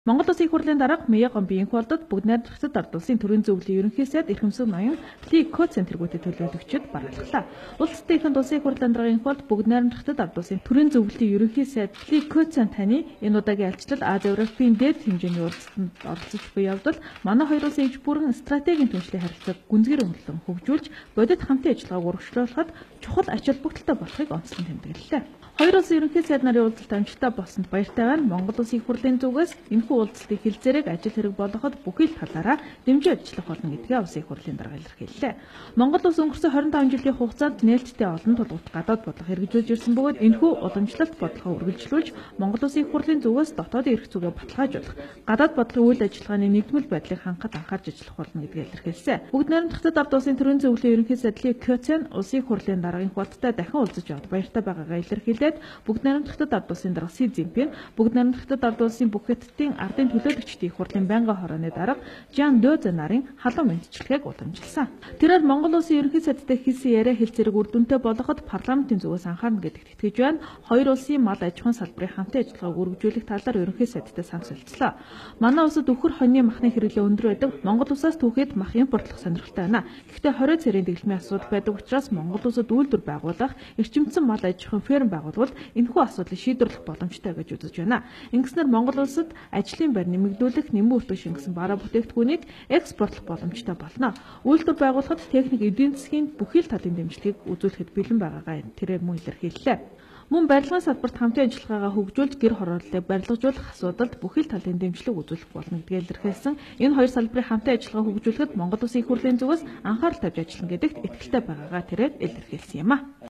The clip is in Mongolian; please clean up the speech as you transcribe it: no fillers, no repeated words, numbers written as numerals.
Монгол Улсын их хурлын дарга Мяа Гомбын холдод бүгд найрамдагчдад ард улсын төрийн зөвлөлийн ерөнхий сайд эрхэмсэг ноён Ли Коцен тэргүүтээ төлөөлөгчд баргаллаа. Улс төрийн улсын их хурлын даргын холд бүгд найрамдагчдад ард улсын төрийн зөвлөлийн ерөнхий сайд Ли Коцен таны энэ удаагийн альчлал Ази Европын дээд хэмжээний уулзалтанд оролцож буй явдал манай хоёр улсын иж бүрэн стратегийн түншлэх харилцааг гүнзгийрэн хөгжүүлж бодит хамтын ажиллагааг урагшлуулахад чухал ач холбогдолтой болохыг онцлон тэмдэглэлээ. Хоёр улсын ерөнхий сайд нарын уулзалт амжилттай болсонд баяртай байна. Монгол Улсын их хурлын зүгээс энэхүү уулзалтын хилцээрийг ажил хэрэг болгоход бүхий л талаараа дэмжиж ажиллах болно гэдгээ Улсын их хурлын дарга илэрхийллээ. Монгол Улс өнгөрсөн 25 жилийн хугацаанд нээлттэй олон тулгуур гадаад бодлого хэрэгжүүлж ирсэн бөгөөд энэхүү уламжлалт бодлогоо үргэлжлүүлж Монгол Улсын их хурлын зүгээс дотоодын эрх зүйгээ баталгаажуулах, гадаад бодлогын үйл ажиллагааны нэгдмэл байдлыг хангахад анхаарч ажиллах болно гэдгээ илэрхийлсэн. Бүгд найрамдагчдад ард улсын төрийн зөвлөлийн ерөнхий сайд Ли Коцен Улсын их хурлын даргын холдтой дахин уулзаж яваад баяртай байгаагаа илэрхийлээд бүгд найрамдагчдад ард улсын дарга Си Цзиньпин, бүгд найрамдагчдад ард улсын бүх хятадын ардын төлөөлөгчдийн их хурлын байнгын хорооны дарга Жан Дözө нарын халуун мэндчилгээг уламжилсан. Тэрээр Монгол Улсын ерөнхий сайдтай хийсэн яриа хэлцээрийг үр дүнтэй болгоход парламентын зүгээс анхаарна гэдэгт итгэж байна. Хоёр улсын мал аж ахуйн салбарын хамтын ажиллагааг үргэлжлүүлэх талаар ерөнхий сайдтай санал солилцлоо. Манай улсад өвхөр хоньны махны хэрэглээ өндөр байдаг. Монгол улсаас түүхэд мах импортлох сонирхолтой байна. Гэхдээ 20 цэрийн дэглэмийн асуудал байдаг учраас Монгол улсад үйлдвэр байгуулах, эрчимцэн мал аж ахуйн ферм байгуулвал энэхүү асуудлыг шийдвэрлэх боломжтой гэж үзэж байна. Ингэснээр Монгол улсад ажлын байр нэмэгдүүлэх, нэмэн үртэг шингэсэн бараа бүтээгдэхүүнийг экспортлох боломжтой болно. Үйлдвэр байгуулахад техник эдийн засгийн бүхий л талын дэмжлэгийг үзүүлэхэд бэлэн байгаагаа тэрээр мөн илэрхийллээ. Мөн барилгын салбарт хамтын ажиллагаагаа хөгжүүлж гэр хорооллыг барилгажуулах асуудалд бүхий л талын дэмжлэг үзүүлэх болно гэдгийг илэрхийлсэн. Энэ хоёр салбарын хамтын ажиллагаа хөгжүүлэхэд Монгол Улсын их хурлын зүгээс анхаарал тавьж ажиллана гэдэгт итгэлтэй байгаагаа тэрээр илэрхийлсэн юм а.